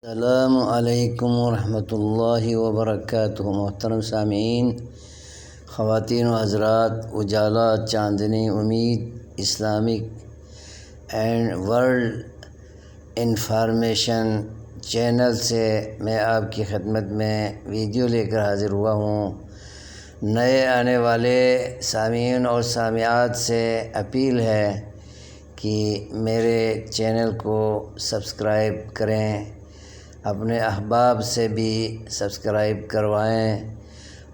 السلام علیکم ورحمۃ اللہ وبرکاتہ۔ محترم سامعین، خواتین و حضرات، اجالا چاندنی امید Islamic and world information channel سے میں آپ کی خدمت میں ویڈیو لے کر حاضر ہوا ہوں۔ نئے آنے والے سامعین اور سامعات سے اپیل ہے کہ میرے چینل کو سبسکرائب کریں، اپنے احباب سے بھی سبسکرائب کروائیں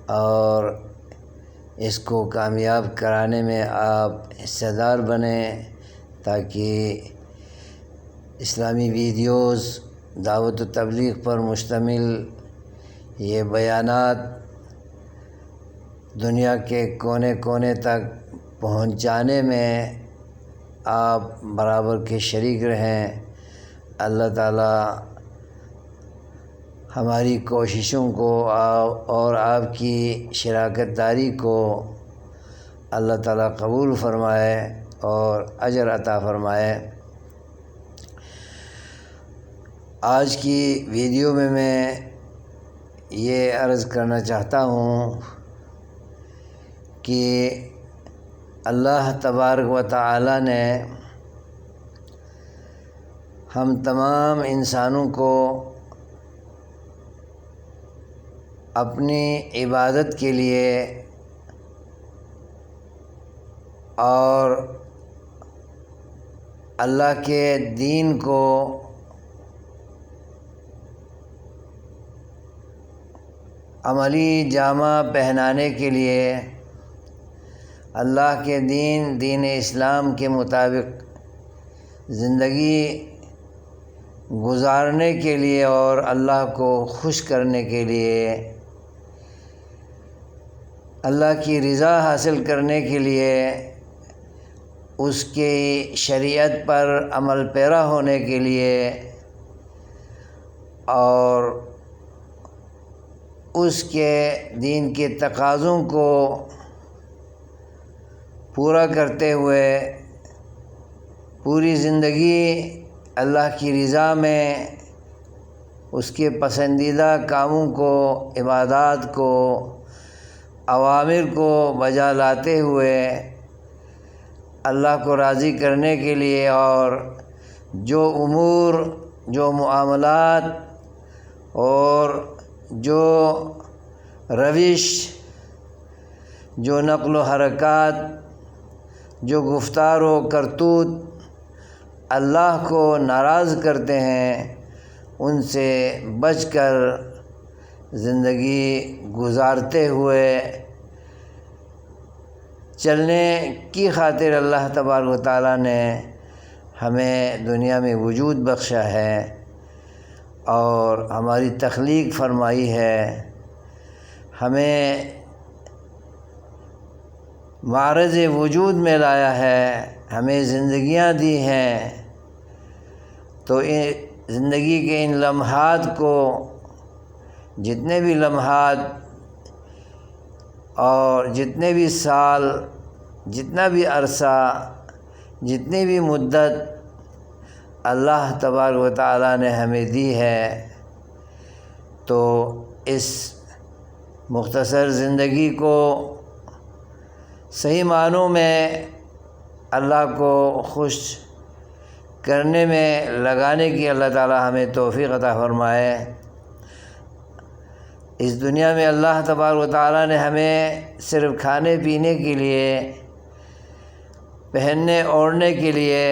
اور اس کو کامیاب کرانے میں آپ حصہ دار بنیں، تاکہ اسلامی ویڈیوز، دعوت و تبلیغ پر مشتمل یہ بیانات دنیا کے کونے کونے تک پہنچانے میں آپ برابر کے شریک رہیں۔ اللہ تعالیٰ ہماری کوششوں کو اور آپ کی شراکت داری کو اللہ تعالیٰ قبول فرمائے اور اجر عطا فرمائے۔ آج کی ویڈیو میں یہ عرض کرنا چاہتا ہوں کہ اللہ تبارک و تعالیٰ نے ہم تمام انسانوں کو اپنی عبادت کے لیے اور اللہ کے دین کو عملی جامہ پہنانے کے لیے، اللہ کے دین اسلام کے مطابق زندگی گزارنے کے لیے اور اللہ کو خوش کرنے کے لیے، اللہ کی رضا حاصل کرنے کے لیے، اس کی شریعت پر عمل پیرا ہونے کے لیے اور اس کے دین کے تقاضوں کو پورا کرتے ہوئے پوری زندگی اللہ کی رضا میں اس کے پسندیدہ کاموں کو، عبادات کو، اوامر کو بجا لاتے ہوئے اللہ کو راضی کرنے کے لیے، اور جو امور، جو معاملات اور جو روش، جو نقل و حرکات، جو گفتار و کرتوت اللہ کو ناراض کرتے ہیں، ان سے بچ کر زندگی گزارتے ہوئے چلنے کی خاطر اللہ تبارک و تعالیٰ نے ہمیں دنیا میں وجود بخشا ہے اور ہماری تخلیق فرمائی ہے، ہمیں معرض وجود میں لایا ہے، ہمیں زندگیاں دی ہیں۔ تو زندگی کے ان لمحات کو، جتنے بھی لمحات اور جتنے بھی سال، جتنا بھی عرصہ، جتنی بھی مدت اللہ تبارک و تعالیٰ نے ہمیں دی ہے، تو اس مختصر زندگی کو صحیح معنوں میں اللہ کو خوش کرنے میں لگانے کی اللہ تعالیٰ ہمیں توفیق عطا فرمائے۔ اس دنیا میں اللہ تبارک و تعالیٰ نے ہمیں صرف کھانے پینے کے لیے، پہننے اوڑھنے کے لیے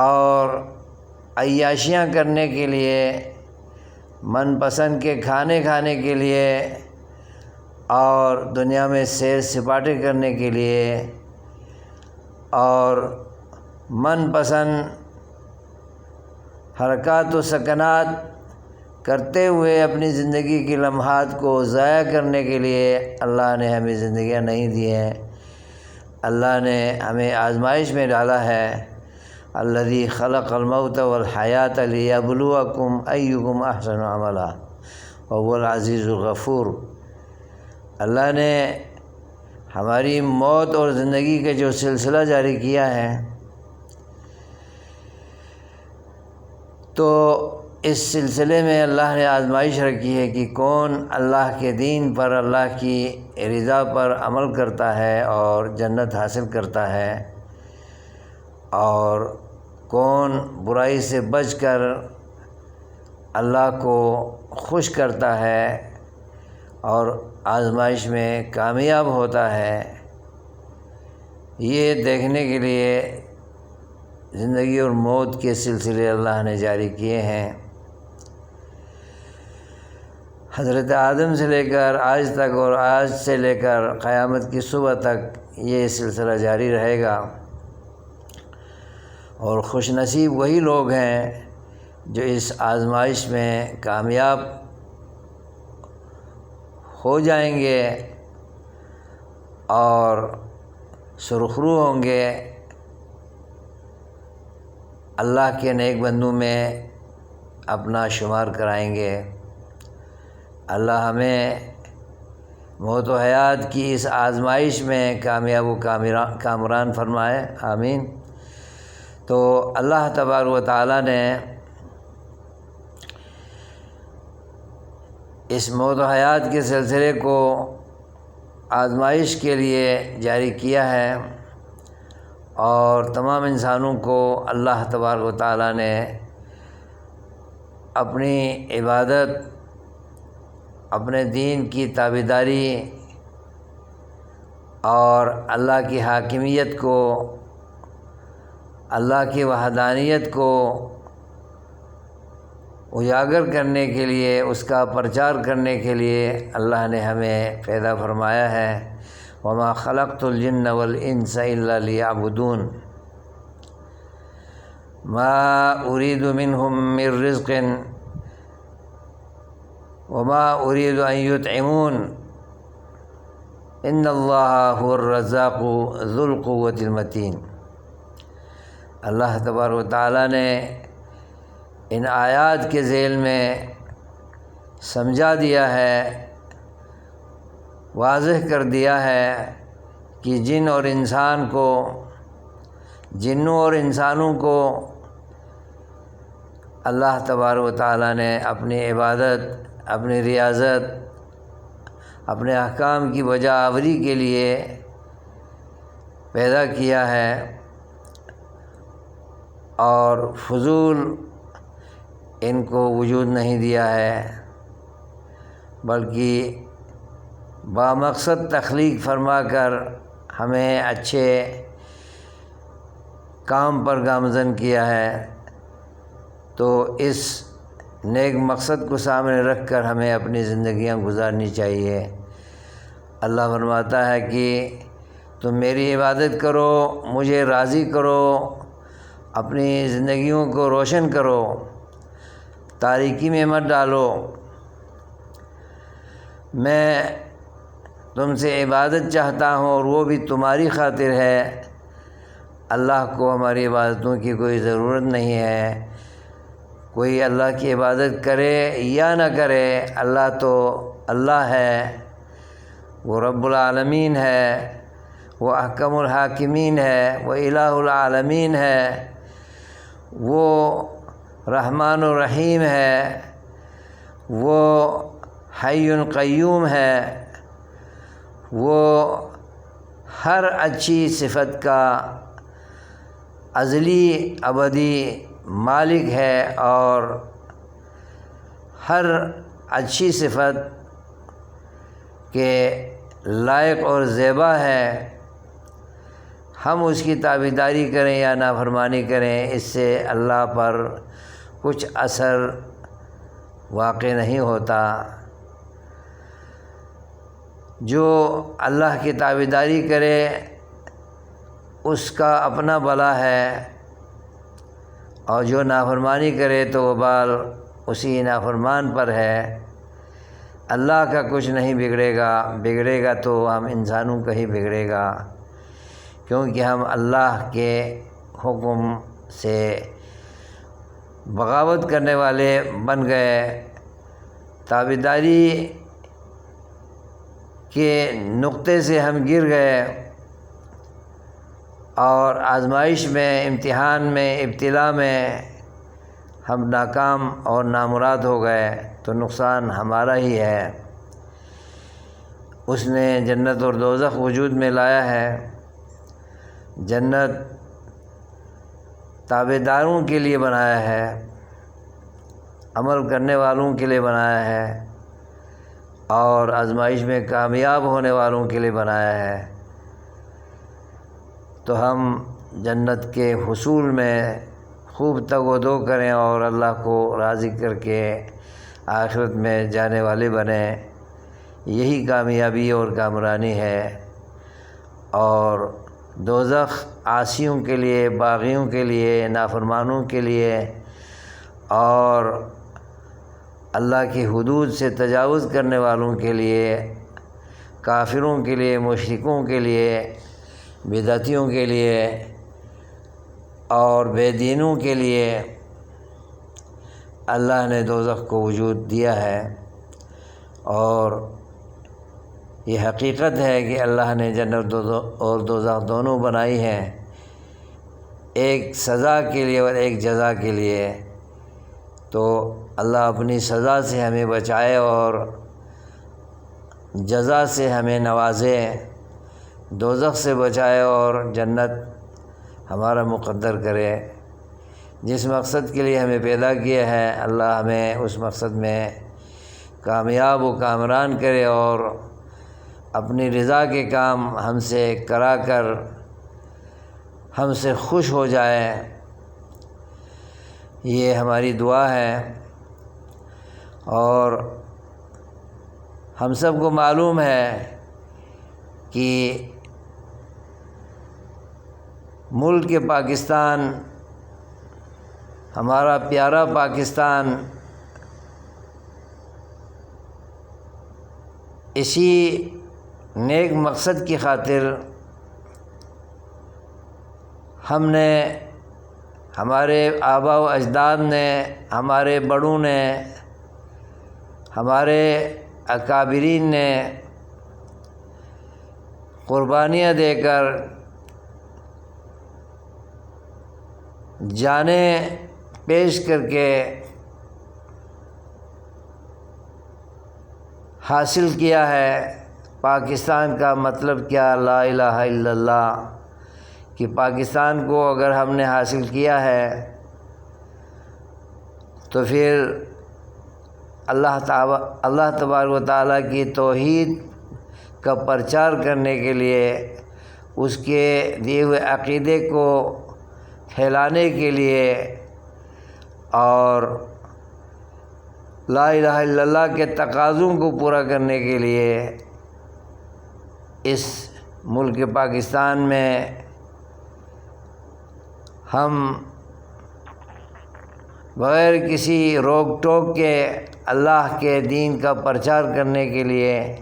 اور عیاشیاں کرنے کے لیے، من پسند کے کھانے کھانے کے لیے اور دنیا میں سیر سپاٹے کرنے کے لیے اور من پسند حرکات و سکنات کرتے ہوئے اپنی زندگی کے لمحات کو ضائع کرنے کے لیے اللہ نے ہمیں زندگیاں نہیں دی ہیں۔ اللہ نے ہمیں آزمائش میں ڈالا ہے۔ الذی خلق الموت والحیات لیبلوکم ایکم احسن عملا وهو العزیز الغفور۔ اللہ نے ہماری موت اور زندگی کا جو سلسلہ جاری کیا ہے، تو اس سلسلے میں اللہ نے آزمائش رکھی ہے کہ کون اللہ کے دین پر، اللہ کی رضا پر عمل کرتا ہے اور جنت حاصل کرتا ہے، اور کون برائی سے بچ کر اللہ کو خوش کرتا ہے اور آزمائش میں کامیاب ہوتا ہے۔ یہ دیکھنے کے لیے زندگی اور موت کے سلسلے اللہ نے جاری کیے ہیں۔ حضرت آدم سے لے کر آج تک اور آج سے لے کر قیامت کی صبح تک یہ سلسلہ جاری رہے گا، اور خوش نصیب وہی لوگ ہیں جو اس آزمائش میں کامیاب ہو جائیں گے اور سرخرو ہوں گے، اللہ کے نیک بندوں میں اپنا شمار کرائیں گے۔ اللہ ہمیں موت و حیات کی اس آزمائش میں کامیاب و کامران فرمائے، آمین۔ تو اللہ تبارک و تعالیٰ نے اس موت و حیات کے سلسلے کو آزمائش کے لیے جاری کیا ہے، اور تمام انسانوں کو اللہ تبارک و تعالیٰ نے اپنی عبادت، اپنے دین کی تابعداری اور اللہ کی حاکمیت کو، اللہ کی وحدانیت کو اجاگر کرنے کے لیے، اس کا پرچار کرنے کے لیے اللہ نے ہمیں پیدا فرمایا ہے۔ وما خلقت الجن والانس الا لیعبدون ما اريد منهم من رزق وما اريد ان يطعمون ان اللہ هو الرزاق ذو القوة المتین۔ اللہ تبارک و تعالیٰ نے ان آیات کے ذیل میں سمجھا دیا ہے، واضح کر دیا ہے کہ جنوں اور انسانوں کو اللہ تبارک و تعالیٰ نے اپنی عبادت، اپنی ریاضت، اپنے احکام کی بجا آوری کے لیے پیدا کیا ہے، اور فضول ان کو وجود نہیں دیا ہے، بلکہ بامقصد تخلیق فرما کر ہمیں اچھے کام پر گامزن کیا ہے۔ تو اس نیک مقصد کو سامنے رکھ کر ہمیں اپنی زندگیاں گزارنی چاہیے۔ اللہ فرماتا ہے کہ تم میری عبادت کرو، مجھے راضی کرو، اپنی زندگیوں کو روشن کرو، تاریکی میں مت ڈالو۔ میں تم سے عبادت چاہتا ہوں، اور وہ بھی تمہاری خاطر ہے۔ اللہ کو ہماری عبادتوں کی کوئی ضرورت نہیں ہے۔ کوئی اللہ کی عبادت کرے یا نہ کرے، اللہ تو اللہ ہے، وہ رب العالمین ہے، وہ احکم الحاکمین ہے، وہ الہ العالمین ہے، وہ رحمان الرحیم ہے، وہ حی قیوم ہے، وہ ہر اچھی صفت کا ازلی ابدی مالک ہے، اور ہر اچھی صفت کے لائق اور زیبا ہے۔ ہم اس کی تابعداری کریں یا نافرمانی کریں، اس سے اللہ پر کچھ اثر واقع نہیں ہوتا۔ جو اللہ کی تابعداری کرے اس کا اپنا بھلا ہے، اور جو نافرمانی کرے تو وبال اسی نافرمان پر ہے۔ اللہ کا کچھ نہیں بگڑے گا تو ہم انسانوں کا ہی بگڑے گا، کیونکہ ہم اللہ کے حکم سے بغاوت کرنے والے بن گئے، تابعداری کے نقطے سے ہم گر گئے، اور آزمائش میں، امتحان میں، ابتلا میں ہم ناکام اور نامراد ہو گئے تو نقصان ہمارا ہی ہے۔ اس نے جنت اور دوزخ وجود میں لایا ہے۔ جنت تابعداروں کے لیے بنایا ہے، عمل کرنے والوں کے لیے بنایا ہے، اور آزمائش میں کامیاب ہونے والوں کے لیے بنایا ہے۔ تو ہم جنت کے حصول میں خوب تگ و دو کریں اور اللہ کو راضی کر کے آخرت میں جانے والے بنیں، یہی کامیابی اور کامرانی ہے۔ اور دوزخ عاصیوں کے لیے، باغیوں کے لیے، نافرمانوں کے لیے اور اللہ کی حدود سے تجاوز کرنے والوں کے لیے، کافروں کے لیے، مشرکوں کے لیے، بدعتیوں کے لیے اور بے دینوں کے لیے اللہ نے دوزخ کو وجود دیا ہے۔ اور یہ حقیقت ہے کہ اللہ نے جنت اور دوزخ دونوں بنائی ہیں، ایک سزا کے لیے اور ایک جزا کے لیے۔ تو اللہ اپنی سزا سے ہمیں بچائے اور جزا سے ہمیں نوازے، دوزخ سے بچائے اور جنت ہمارا مقدر کرے۔ جس مقصد کے لیے ہمیں پیدا کیا ہے اللہ ہمیں اس مقصد میں کامیاب و کامران کرے اور اپنی رضا کے کام ہم سے کرا کر ہم سے خوش ہو جائے، یہ ہماری دعا ہے۔ اور ہم سب کو معلوم ہے کہ ملک پاکستان، ہمارا پیارا پاکستان، اسی نیک مقصد کی خاطر ہم نے، ہمارے آباء و اجداد نے، ہمارے بڑوں نے، ہمارے اکابرین نے قربانیاں دے کر جانیں پیش کر کے حاصل کیا ہے۔ پاکستان کا مطلب کیا؟ لا الہ الا اللہ، کہ پاکستان کو اگر ہم نے حاصل کیا ہے تو پھر اللہ تبارک و تعالیٰ کی توحید کا پرچار کرنے کے لیے، اس کے دیے ہوئے عقیدے کو پھیلانے کے لیے اور لا الہ الا اللہ کے تقاضوں کو پورا کرنے کے لیے اس ملک پاکستان میں ہم بغیر کسی روک ٹوک کے اللہ کے دین کا پرچار کرنے کے لیے،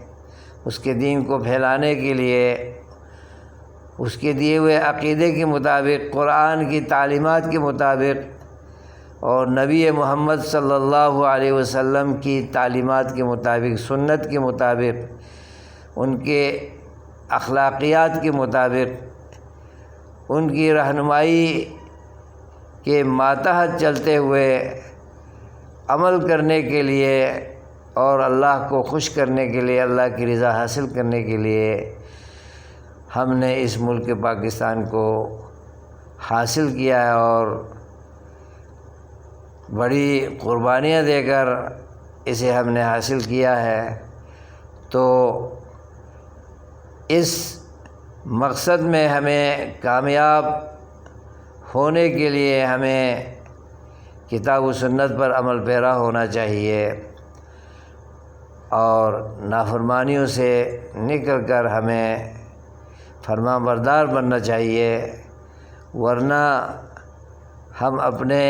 اس کے دین کو پھیلانے کے لیے، اس کے دیے ہوئے عقیدے کے مطابق، قرآن کی تعلیمات کے مطابق اور نبی محمد صلی اللہ علیہ وسلم کی تعلیمات کے مطابق، سنت کے مطابق، ان کے اخلاقیات کے مطابق، ان کی رہنمائی کے ماتحت چلتے ہوئے عمل کرنے کے لیے اور اللہ کو خوش کرنے کے لیے، اللہ کی رضا حاصل کرنے کے لیے ہم نے اس ملک پاکستان کو حاصل کیا ہے اور بڑی قربانیاں دے کر اسے ہم نے حاصل کیا ہے۔ تو اس مقصد میں ہمیں کامیاب ہونے کے لیے ہمیں کتاب و سنت پر عمل پیرا ہونا چاہیے اور نافرمانیوں سے نکل کر ہمیں فرما بردار بننا چاہیے، ورنہ ہم اپنے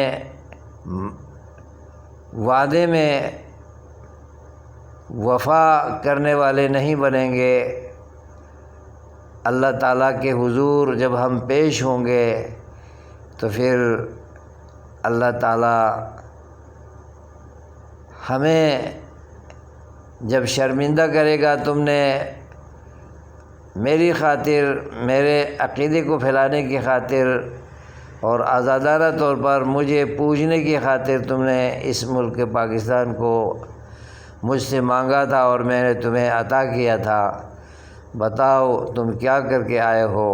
وعدے میں وفا کرنے والے نہیں بنیں گے۔ اللہ تعالیٰ کے حضور جب ہم پیش ہوں گے تو پھر اللہ تعالیٰ ہمیں جب شرمندہ کرے گا، تم نے میری خاطر، میرے عقیدے کو پھیلانے کی خاطر اور آزادانہ طور پر مجھے پوجنے کی خاطر تم نے اس ملک پاکستان کو مجھ سے مانگا تھا اور میں نے تمہیں عطا کیا تھا۔ بتاؤ تم کیا کر کے آئے ہو؟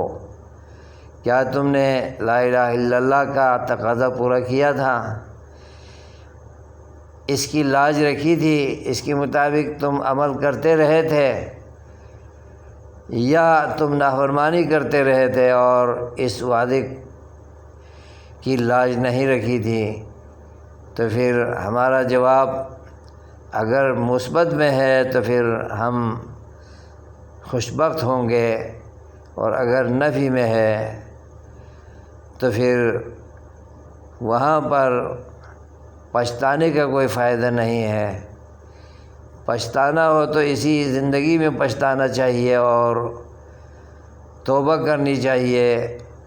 کیا تم نے لا الہ الا اللہ کا تقاضا پورا کیا تھا؟ اس کی لاج رکھی تھی؟ اس کے مطابق تم عمل کرتے رہے تھے یا تم نافرمانی کرتے رہے تھے اور اس وعدے کی لاج نہیں رکھی تھی؟ تو پھر ہمارا جواب اگر مثبت میں ہے تو پھر ہم خوشبخت ہوں گے، اور اگر نفی میں ہے تو پھر وہاں پر پچھتانے کا کوئی فائدہ نہیں ہے۔ پچھتانا ہو تو اسی زندگی میں پچھتانا چاہیے اور توبہ کرنی چاہیے،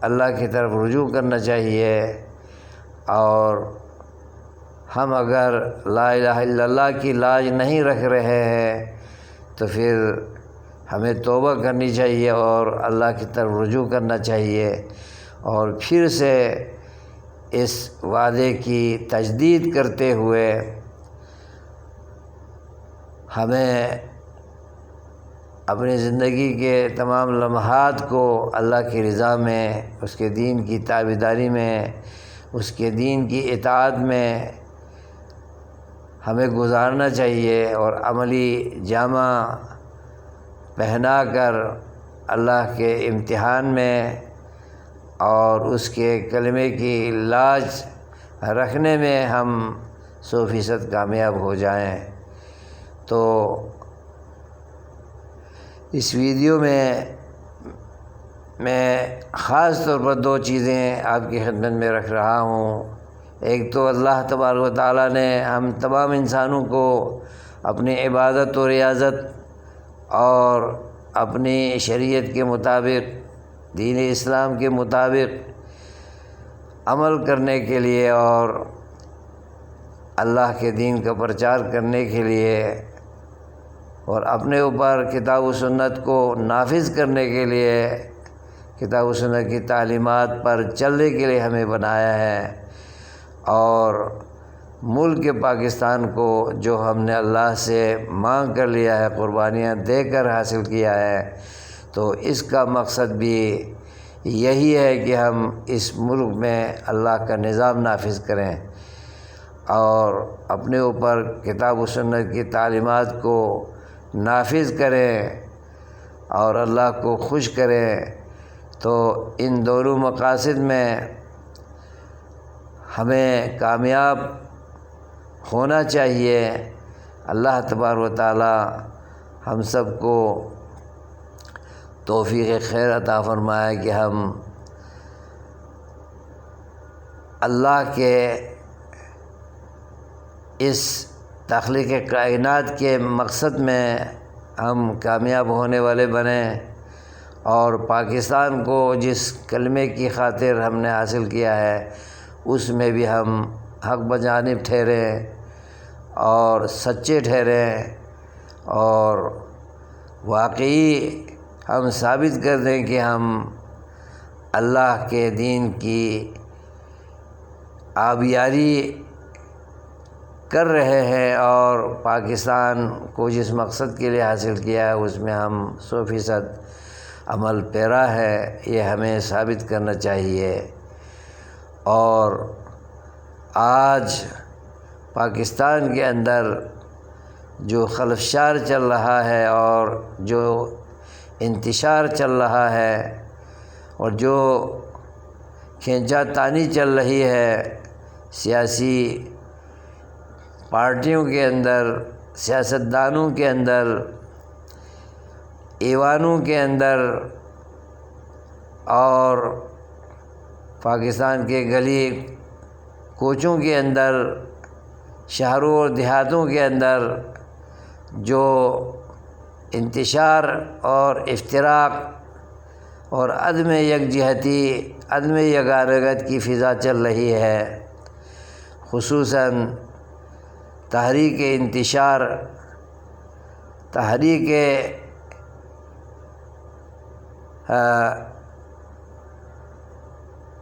اللہ کی طرف رجوع کرنا چاہیے۔ اور ہم اگر لا الہ الا اللہ کی لاج نہیں رکھ رہے ہیں تو پھر ہمیں توبہ کرنی چاہیے اور اللہ کی طرف رجوع کرنا چاہیے، اور پھر سے اس وعدے کی تجدید کرتے ہوئے ہمیں اپنی زندگی کے تمام لمحات کو اللہ کی رضا میں، اس کے دین کی تابعداری میں، اس کے دین کی اطاعت میں ہمیں گزارنا چاہیے، اور عملی جامہ پہنا کر اللہ کے امتحان میں اور اس کے کلمے کی لاج رکھنے میں ہم 100% کامیاب ہو جائیں۔ تو اس ویڈیو میں خاص طور پر 2 چیزیں آپ کی خدمت میں رکھ رہا ہوں۔ ایک تو اللہ تبارک و تعالیٰ نے ہم تمام انسانوں کو اپنی عبادت و ریاضت اور اپنی شریعت کے مطابق، دین اسلام کے مطابق عمل کرنے کے لیے اور اللہ کے دین کا پرچار کرنے کے لیے اور اپنے اوپر کتاب و سنت کو نافذ کرنے کے لیے، کتاب و سنت کی تعلیمات پر چلنے کے لیے ہمیں بنایا ہے۔ اور ملک پاکستان کو جو ہم نے اللہ سے مانگ کر لیا ہے، قربانیاں دے کر حاصل کیا ہے، تو اس کا مقصد بھی یہی ہے کہ ہم اس ملک میں اللہ کا نظام نافذ کریں اور اپنے اوپر کتاب و سنت کی تعلیمات کو نافذ کریں اور اللہ کو خوش کریں۔ تو ان دونوں مقاصد میں ہمیں کامیاب ہونا چاہیے۔ اللہ تبارک و تعالی ہم سب کو توفیق خیر عطا فرمائے کہ ہم اللہ کے اس تخلیق کائنات کے مقصد میں ہم کامیاب ہونے والے بنیں، اور پاکستان کو جس کلمے کی خاطر ہم نے حاصل کیا ہے اس میں بھی ہم حق بجانب ٹھہریں اور سچے ٹھہریں، اور واقعی ہم ثابت کر دیں کہ ہم اللہ کے دین کی آبیاری کر رہے ہیں، اور پاکستان کو جس مقصد کے لیے حاصل کیا ہے اس میں ہم 100% عمل پیرا ہے۔ یہ ہمیں ثابت کرنا چاہیے۔ اور آج پاکستان کے اندر جو خلفشار چل رہا ہے اور جو انتشار چل رہا ہے اور جو کھینچا تانی چل رہی ہے سیاسی پارٹیوں کے اندر، سیاستدانوں کے اندر، ایوانوں کے اندر، اور پاکستان کے گلی کوچوں کے اندر، شہروں اور دیہاتوں کے اندر جو انتشار اور افتراق اور عدم یکجہتی، عدم یگانگت کی فضا چل رہی ہے، خصوصاً تحریک انتشار، تحریک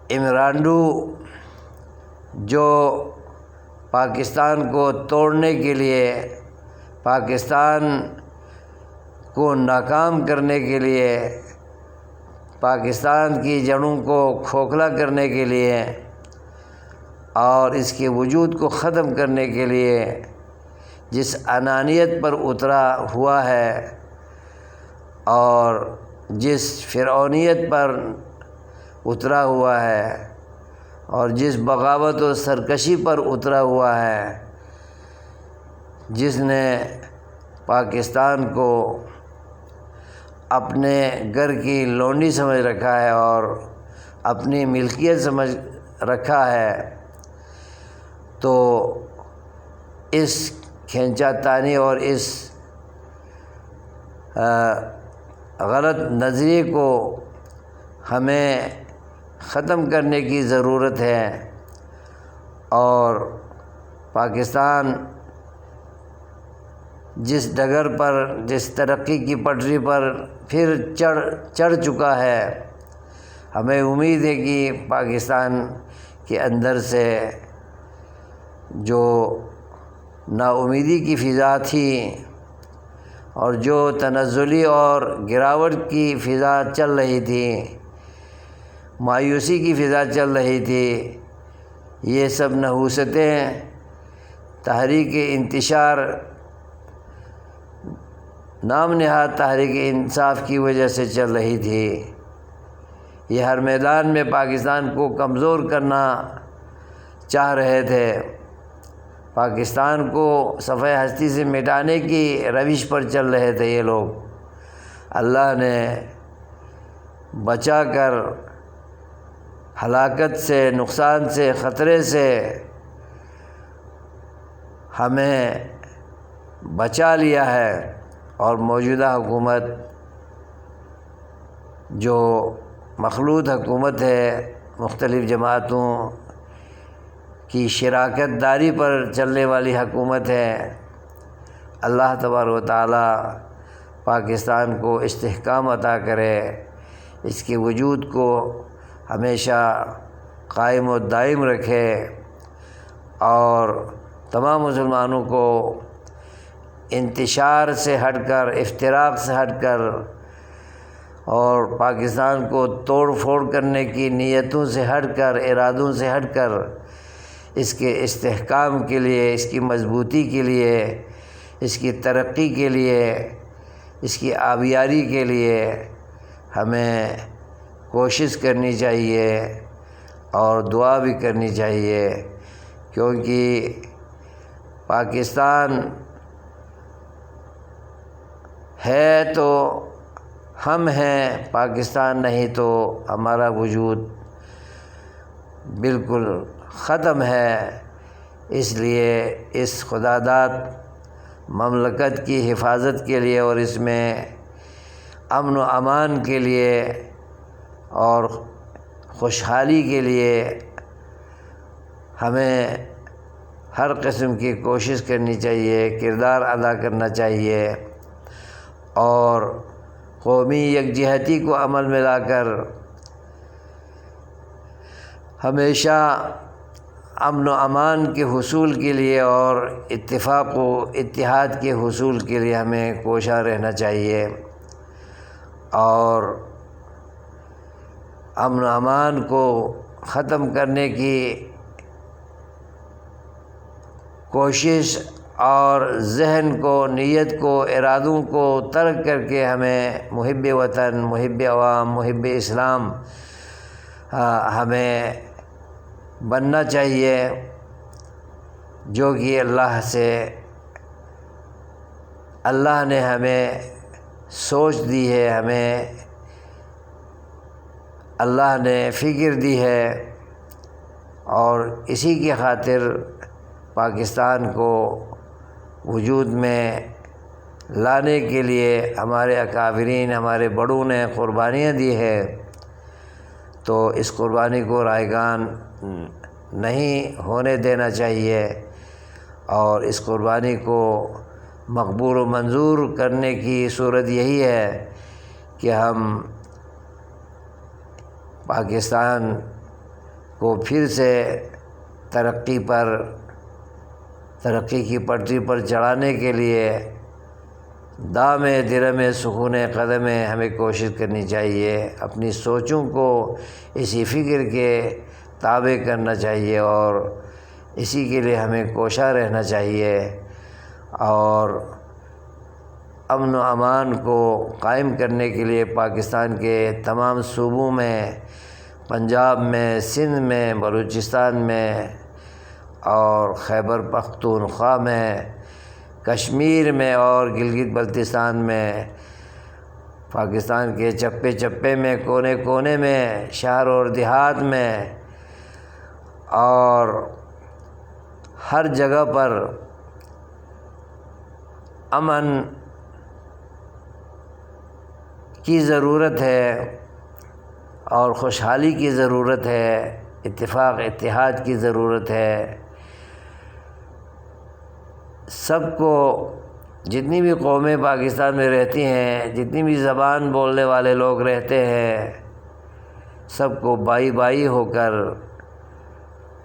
ایمرانڈو جو پاکستان کو توڑنے کے لیے، پاکستان کو ناکام کرنے کے لیے، پاکستان کی جڑوں کو کھوکھلا کرنے کے لیے اور اس کے وجود کو ختم کرنے کے لیے جس انانیت پر اترا ہوا ہے اور جس فرعونیت پر اترا ہوا ہے اور جس بغاوت و سرکشی پر اترا ہوا ہے، جس نے پاکستان کو اپنے گھر کی لونڈی سمجھ رکھا ہے اور اپنی ملکیت سمجھ رکھا ہے، تو اس کھینچا تانی اور اس غلط نظریے کو ہمیں ختم کرنے کی ضرورت ہے اور پاکستان جس ڈگر پر، جس ترقی کی پٹری پر پھر چڑھ چکا ہے، ہمیں امید ہے کہ پاکستان کے اندر سے جو نا امیدی کی فضا تھی اور جو تنزلی اور گراوٹ کی فضا چل رہی تھی، مایوسی کی فضا چل رہی تھی، یہ سب نحوستیں تحریک انتشار، نام نہاد تحریک انصاف کی وجہ سے چل رہی تھی۔ یہ ہر میدان میں پاکستان کو کمزور کرنا چاہ رہے تھے، پاکستان کو صفحہ ہستی سے مٹانے کی روش پر چل رہے تھے یہ لوگ۔ اللہ نے بچا کر ہلاکت سے، نقصان سے، خطرے سے ہمیں بچا لیا ہے اور موجودہ حکومت جو مخلوط حکومت ہے، مختلف جماعتوں کی شراکت داری پر چلنے والی حکومت ہے۔ اللہ تبارک و تعالی پاکستان کو استحکام عطا کرے، اس کے وجود کو ہمیشہ قائم و دائم رکھے اور تمام مسلمانوں کو انتشار سے ہٹ کر، افتراق سے ہٹ کر اور پاکستان کو توڑ پھوڑ کرنے کی نیتوں سے ہٹ کر، ارادوں سے ہٹ کر اس کے استحکام کے لیے، اس کی مضبوطی کے لیے، اس کی ترقی کے لیے، اس کی آبیاری کے لیے ہمیں کوشش کرنی چاہیے اور دعا بھی کرنی چاہیے، کیونکہ پاکستان ہے تو ہم ہیں، پاکستان نہیں تو ہمارا وجود بالکل ختم ہے۔ اس لیے اس خداداد مملکت کی حفاظت کے لیے اور اس میں امن و امان کے لیے اور خوشحالی کے لیے ہمیں ہر قسم کی کوشش کرنی چاہیے، کردار ادا کرنا چاہیے اور قومی یکجہتی کو عمل میں لا کر ہمیشہ امن و امان کے حصول کے لیے اور اتفاق و اتحاد کے حصول کے لیے ہمیں کوشاں رہنا چاہیے اور امن و امان کو ختم کرنے کی کوشش اور ذہن کو، نیت کو، ارادوں کو ترک کر کے ہمیں محب وطن، محب عوام، محب اسلام ہمیں بننا چاہیے، جو کہ اللہ نے ہمیں سوچ دی ہے، ہمیں اللہ نے فکر دی ہے اور اسی کی خاطر پاکستان کو وجود میں لانے کے لیے ہمارے اکابرین، ہمارے بڑوں نے قربانیاں دی ہے، تو اس قربانی کو رائگان نہیں ہونے دینا چاہیے اور اس قربانی کو مقبول و منظور کرنے کی صورت یہی ہے کہ ہم پاکستان کو پھر سے ترقی کی پٹری پر چڑھانے کے لیے دام درم سکون قدم ہمیں کوشش کرنی چاہیے، اپنی سوچوں کو اسی فکر کے تابع کرنا چاہیے اور اسی کے لیے ہمیں کوشاں رہنا چاہیے، اور امن و امان کو قائم کرنے کے لیے پاکستان کے تمام صوبوں میں، پنجاب میں، سندھ میں، بلوچستان میں اور خیبر پختونخوا میں، کشمیر میں اور گلگت بلتستان میں، پاکستان کے چپے چپے میں، کونے کونے میں، شہر اور دیہات میں اور ہر جگہ پر امن کی ضرورت ہے اور خوشحالی کی ضرورت ہے، اتفاق اتحاد کی ضرورت ہے۔ سب کو، جتنی بھی قومیں پاکستان میں رہتی ہیں، جتنی بھی زبان بولنے والے لوگ رہتے ہیں، سب کو بھائی بھائی ہو کر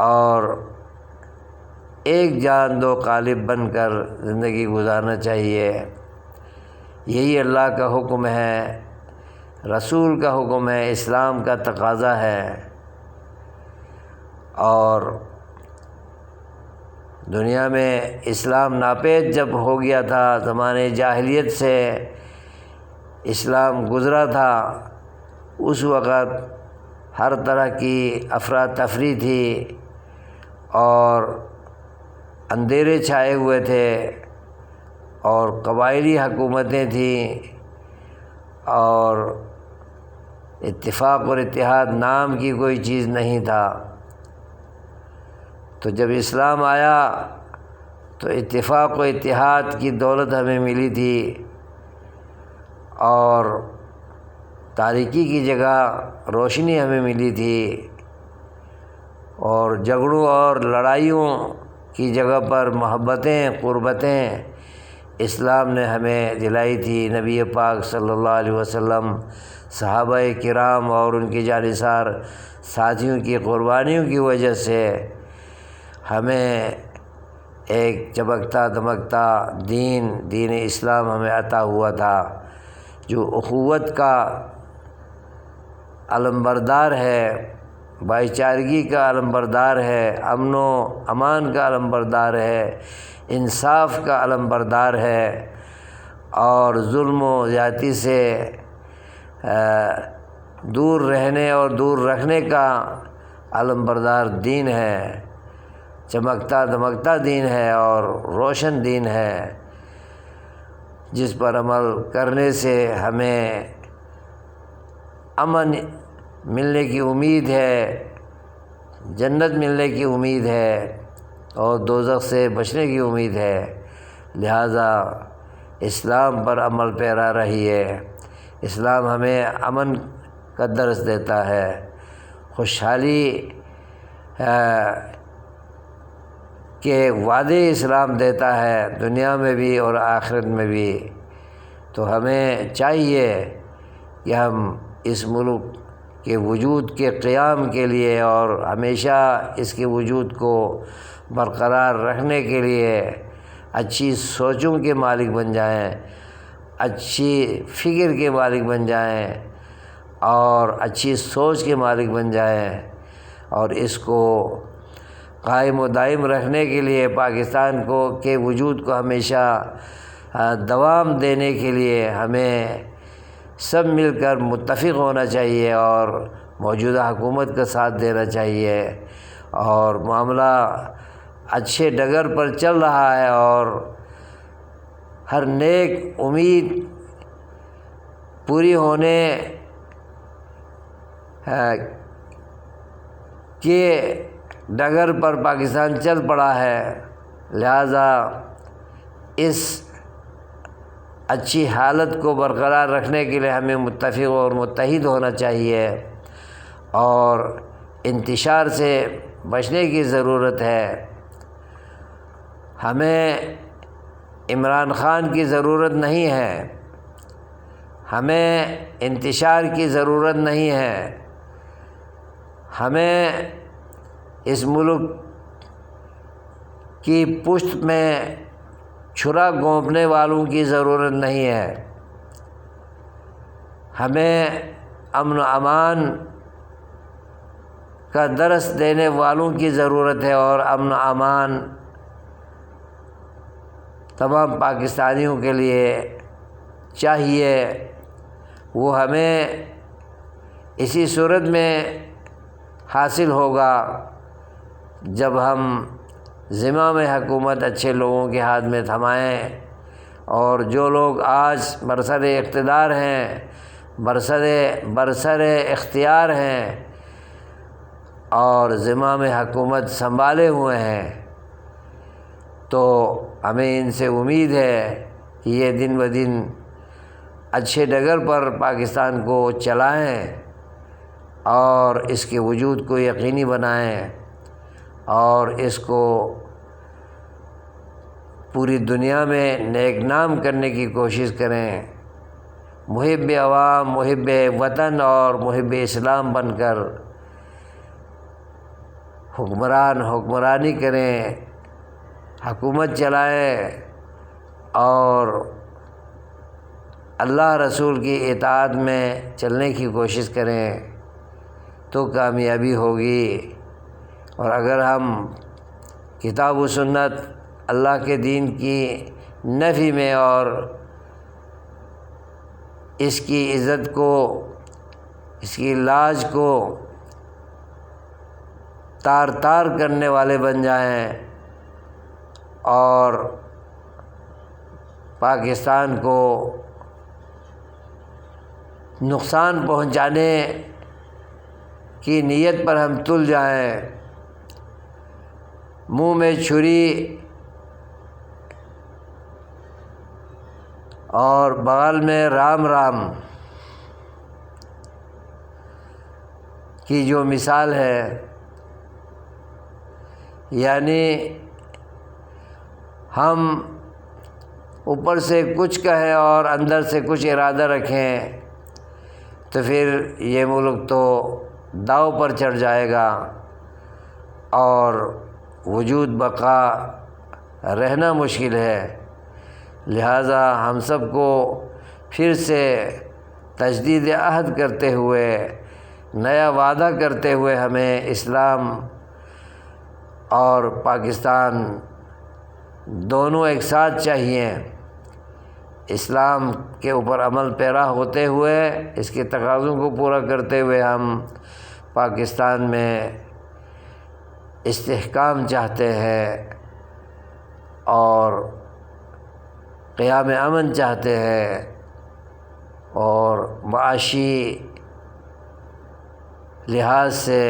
اور ایک جان دو قالب بن کر زندگی گزارنا چاہیے۔ یہی اللہ کا حکم ہے، رسول کا حکم ہے، اسلام کا تقاضا ہے۔ اور دنیا میں اسلام ناپید جب ہو گیا تھا، زمانے جاہلیت سے اسلام گزرا تھا، اس وقت ہر طرح کی افراتفری تھی اور اندھیرے چھائے ہوئے تھے اور قبائلی حکومتیں تھیں اور اتفاق اور اتحاد نام کی کوئی چیز نہیں تھا۔ تو جب اسلام آیا تو اتفاق و اتحاد کی دولت ہمیں ملی تھی اور تاریکی کی جگہ روشنی ہمیں ملی تھی، اور جھگڑوں اور لڑائیوں کی جگہ پر محبتیں، قربتیں اسلام نے ہمیں دلائی تھی۔ نبی پاک صلی اللہ علیہ وسلم، صحابہ کرام اور ان کی جانثار ساتھیوں کی قربانیوں کی وجہ سے ہمیں ایک چمکتا دمکتا دین اسلام ہمیں عطا ہوا تھا، جو اخوت کا علمبردار ہے، بھائی چارگی کا علمبردار ہے، امن و امان کا علمبردار ہے، انصاف کا علمبردار ہے اور ظلم و زیادتی سے دور رہنے اور دور رکھنے کا علمبردار دین ہے، چمکتا دمکتا دین ہے اور روشن دین ہے، جس پر عمل کرنے سے ہمیں امن ملنے کی امید ہے، جنت ملنے کی امید ہے اور دوزخ سے بچنے کی امید ہے۔ لہذا اسلام پر عمل پیرا رہیے۔ اسلام ہمیں امن کا درس دیتا ہے، خوشحالی کے وعدے اسلام دیتا ہے، دنیا میں بھی اور آخرت میں بھی۔ تو ہمیں چاہیے کہ ہم اس ملک کے وجود کے قیام کے لیے اور ہمیشہ اس کے وجود کو برقرار رکھنے کے لیے اچھی سوچوں کے مالک بن جائیں، اچھی فکر کے مالک بن جائیں اور اچھی سوچ کے مالک بن جائیں، اور اس کو قائم و دائم رکھنے کے لیے پاکستان کے وجود کو ہمیشہ دوام دینے کے لیے ہمیں سب مل کر متفق ہونا چاہیے اور موجودہ حکومت کا ساتھ دینا چاہیے، اور معاملہ اچھے ڈگر پر چل رہا ہے اور ہر نیک امید پوری ہونے کے ڈگر پر پاکستان چل پڑا ہے۔ لہذا اس اچھی حالت کو برقرار رکھنے کے لیے ہمیں متفق اور متحد ہونا چاہیے اور انتشار سے بچنے کی ضرورت ہے۔ ہمیں عمران خان کی ضرورت نہیں ہے، ہمیں انتشار کی ضرورت نہیں ہے، ہمیں اس ملک کی پشت میں چھرا گھونپنے والوں کی ضرورت نہیں ہے، ہمیں امن و امان کا درس دینے والوں کی ضرورت ہے، اور امن و امان تمام پاکستانیوں کے لیے چاہیے۔ وہ ہمیں اسی صورت میں حاصل ہوگا جب ہم زمام حکومت اچھے لوگوں کے ہاتھ میں تھمائیں، اور جو لوگ آج برسر اقتدار ہیں، برسر اختیار ہیں اور زمام حکومت سنبھالے ہوئے ہیں، تو ہمیں ان سے امید ہے کہ یہ دن بدن اچھے ڈگر پر پاکستان کو چلائیں اور اس کے وجود کو یقینی بنائیں، اور اس کو پوری دنیا میں نیک نام کرنے کی کوشش کریں، محب عوام، محب وطن اور محب اسلام بن کر حکمرانی کریں، حکومت چلائیں اور اللہ رسول کی اطاعت میں چلنے کی کوشش کریں تو کامیابی ہوگی۔ اور اگر ہم کتاب و سنت اللہ کے دین کی نفی میں اور اس کی عزت کو، اس کی لاج کو تار تار کرنے والے بن جائیں اور پاکستان کو نقصان پہنچانے کی نیت پر ہم تل جائیں، منہ میں چھری اور بغل میں رام رام کی جو مثال ہے، یعنی ہم اوپر سے کچھ کہیں اور اندر سے کچھ ارادہ رکھیں تو پھر یہ ملک تو داؤ پر چڑھ جائے گا اور وجود بقا رہنا مشکل ہے۔ لہٰذا ہم سب کو پھر سے تجدید عہد کرتے ہوئے، نیا وعدہ کرتے ہوئے ہمیں اسلام اور پاکستان دونوں ایک ساتھ چاہیے۔ اسلام کے اوپر عمل پیرا ہوتے ہوئے، اس کے تقاضوں کو پورا کرتے ہوئے ہم پاکستان میں استحکام چاہتے ہیں اور قیام امن چاہتے ہیں، اور معاشی لحاظ سے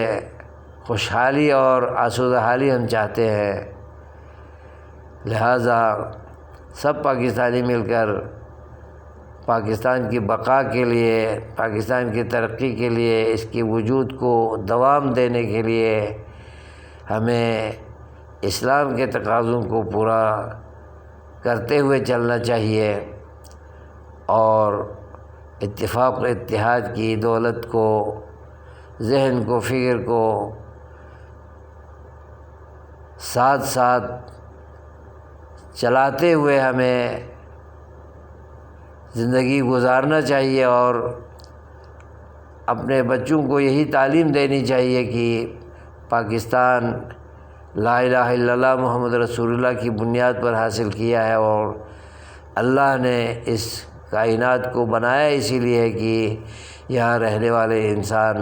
خوشحالی اور آسودہ حالی ہم چاہتے ہیں۔ لہٰذا سب پاکستانی مل کر پاکستان کی بقا کے لیے، پاکستان کی ترقی کے لیے، اس کے وجود کو دوام دینے کے لیے ہمیں اسلام کے تقاضوں کو پورا کرتے ہوئے چلنا چاہیے، اور اتفاق و اتحاد کی دولت کو، ذہن کو، فکر کو ساتھ ساتھ چلاتے ہوئے ہمیں زندگی گزارنا چاہیے، اور اپنے بچوں کو یہی تعلیم دینی چاہیے کہ پاکستان لا الہ الا اللہ محمد رسول اللہ کی بنیاد پر حاصل کیا ہے، اور اللہ نے اس کائنات کو بنایا اسی لیے کہ یہاں رہنے والے انسان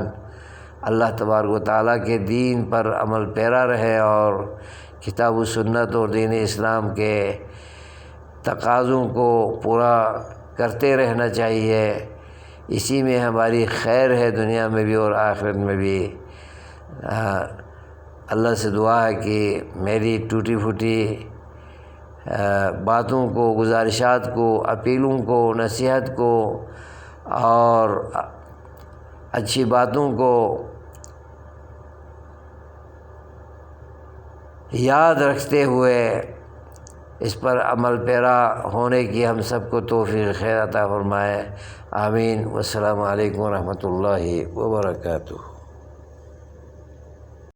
اللہ تبارک و تعالیٰ کے دین پر عمل پیرا رہے اور کتاب و سنت اور دین اسلام کے تقاضوں کو پورا کرتے رہنا چاہیے۔ اسی میں ہماری خیر ہے، دنیا میں بھی اور آخرت میں بھی۔ اللہ سے دعا ہے کہ میری ٹوٹی پھوٹی باتوں کو، گزارشات کو، اپیلوں کو، نصیحت کو اور اچھی باتوں کو یاد رکھتے ہوئے اس پر عمل پیرا ہونے کی ہم سب کو توفیق خیر عطا فرمائے۔ آمین۔ والسلام علیکم ورحمۃ اللہ وبرکاتہ۔